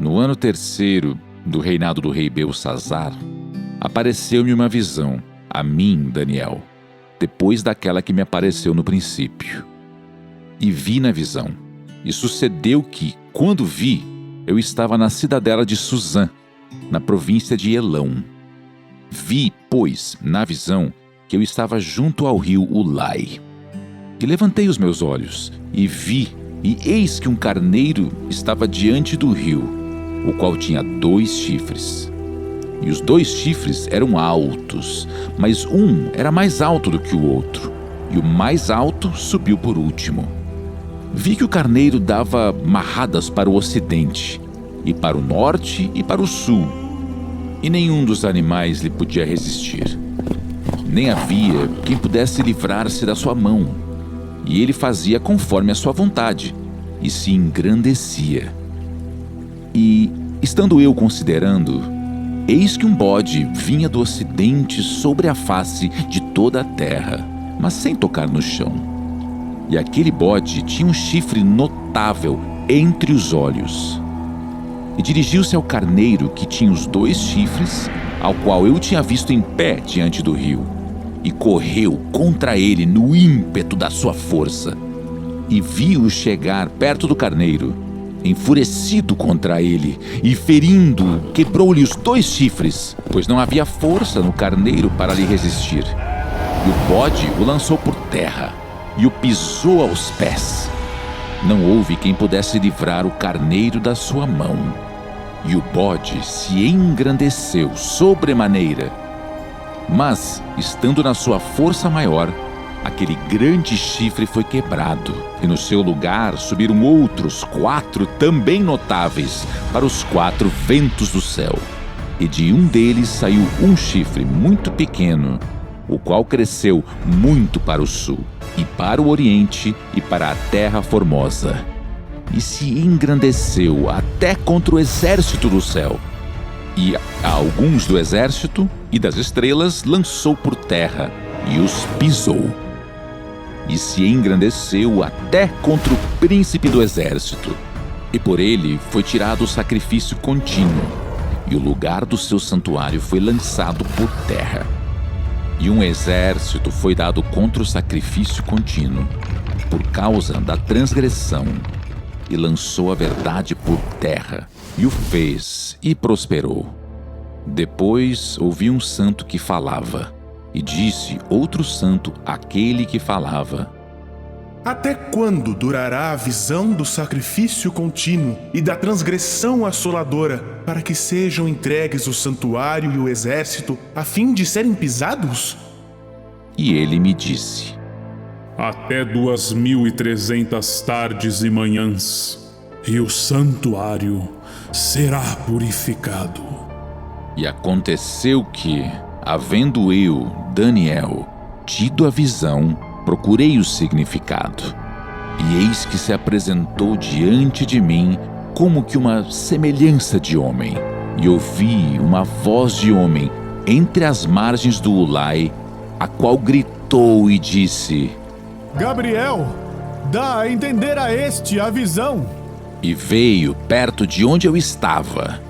No ano terceiro do reinado do rei Belsazzar, apareceu-me uma visão, a mim, Daniel, depois daquela que me apareceu no princípio. E vi na visão, e sucedeu que, quando vi, eu estava na cidadela de Suzã, na província de Elão. Vi, pois, na visão, que eu estava junto ao rio Ulai. E levantei os meus olhos, e vi, e eis que um carneiro estava diante do rio, o qual tinha 2 chifres. E os 2 chifres eram altos, mas um era mais alto do que o outro, e o mais alto subiu por último. Vi que o carneiro dava marradas para o ocidente, e para o norte e para o sul, e nenhum dos animais lhe podia resistir. Nem havia quem pudesse livrar-se da sua mão, e ele fazia conforme a sua vontade, e se engrandecia. E, estando eu considerando, eis que um bode vinha do ocidente sobre a face de toda a terra, mas sem tocar no chão. E aquele bode tinha um chifre notável entre os olhos. E dirigiu-se ao carneiro que tinha os 2 chifres, ao qual eu tinha visto em pé diante do rio, e correu contra ele no ímpeto da sua força. E vi-o chegar perto do carneiro, enfurecido contra ele, e ferindo, quebrou-lhe os 2 chifres, pois não havia força no carneiro para lhe resistir. E o bode o lançou por terra, e o pisou aos pés. Não houve quem pudesse livrar o carneiro da sua mão. E o bode se engrandeceu sobremaneira. Mas, estando na sua força maior, aquele grande chifre foi quebrado, e no seu lugar subiram outros 4 também notáveis para os 4 ventos do céu. E de um deles saiu um chifre muito pequeno, o qual cresceu muito para o sul, e para o oriente, e para a terra formosa. E se engrandeceu até contra o exército do céu. E a alguns do exército e das estrelas lançou por terra, e os pisou. E se engrandeceu até contra o príncipe do exército. E por ele foi tirado o sacrifício contínuo, e o lugar do seu santuário foi lançado por terra. E um exército foi dado contra o sacrifício contínuo, por causa da transgressão, e lançou a verdade por terra, e o fez, e prosperou. Depois ouvi um santo que falava, e disse outro santo àquele que falava: Até quando durará a visão do sacrifício contínuo e da transgressão assoladora, para que sejam entregues o santuário e o exército, a fim de serem pisados? E ele me disse: Até 2.300 tardes e manhãs, e o santuário será purificado. E aconteceu que, havendo eu, Daniel, tido a visão, procurei o significado. E eis que se apresentou diante de mim como que uma semelhança de homem. E ouvi uma voz de homem entre as margens do Ulai, a qual gritou e disse: Gabriel, dá a entender a este a visão. E veio perto de onde eu estava.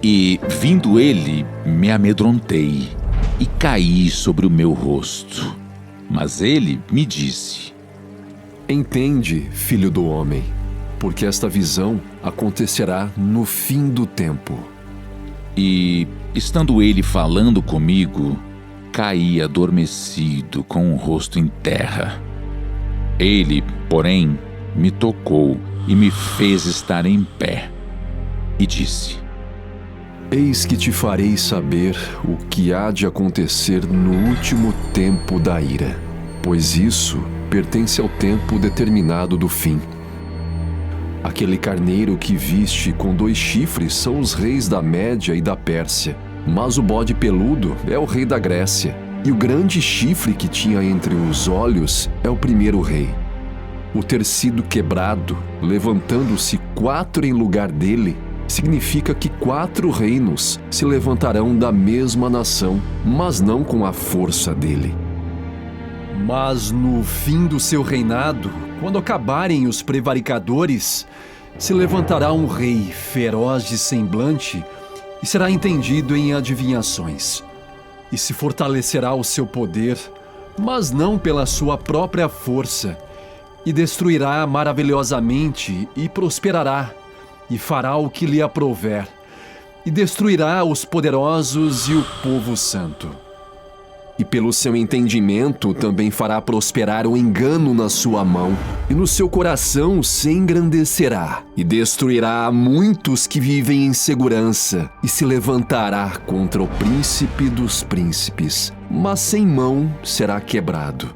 E, vindo ele, me amedrontei e caí sobre o meu rosto. Mas ele me disse: Entende, filho do homem, porque esta visão acontecerá no fim do tempo. E, estando ele falando comigo, caí adormecido com o rosto em terra. Ele, porém, me tocou e me fez estar em pé. E disse: Eis que te farei saber o que há de acontecer no último tempo da ira, pois isso pertence ao tempo determinado do fim. Aquele carneiro que viste com 2 chifres são os reis da Média e da Pérsia, mas o bode peludo é o rei da Grécia, e o grande chifre que tinha entre os olhos é o primeiro rei. O ter sido quebrado, levantando-se 4 em lugar dele, significa que 4 reinos se levantarão da mesma nação, mas não com a força dele. Mas no fim do seu reinado, quando acabarem os prevaricadores, se levantará um rei feroz de semblante e será entendido em adivinhações. E se fortalecerá o seu poder, mas não pela sua própria força, e destruirá maravilhosamente e prosperará, e fará o que lhe aprouver, e destruirá os poderosos e o povo santo. E pelo seu entendimento também fará prosperar o engano na sua mão, e no seu coração se engrandecerá, e destruirá muitos que vivem em segurança, e se levantará contra o príncipe dos príncipes, mas sem mão será quebrado.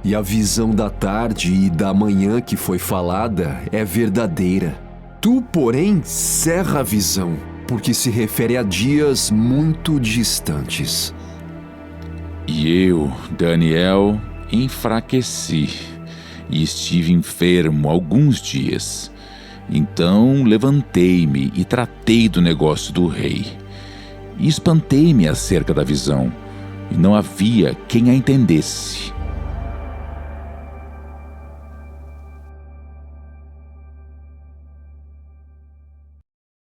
E a visão da tarde e da manhã que foi falada é verdadeira. Tu, porém, cerra a visão, porque se refere a dias muito distantes. E eu, Daniel, enfraqueci e estive enfermo alguns dias. Então levantei-me e tratei do negócio do rei. E espantei-me acerca da visão, e não havia quem a entendesse.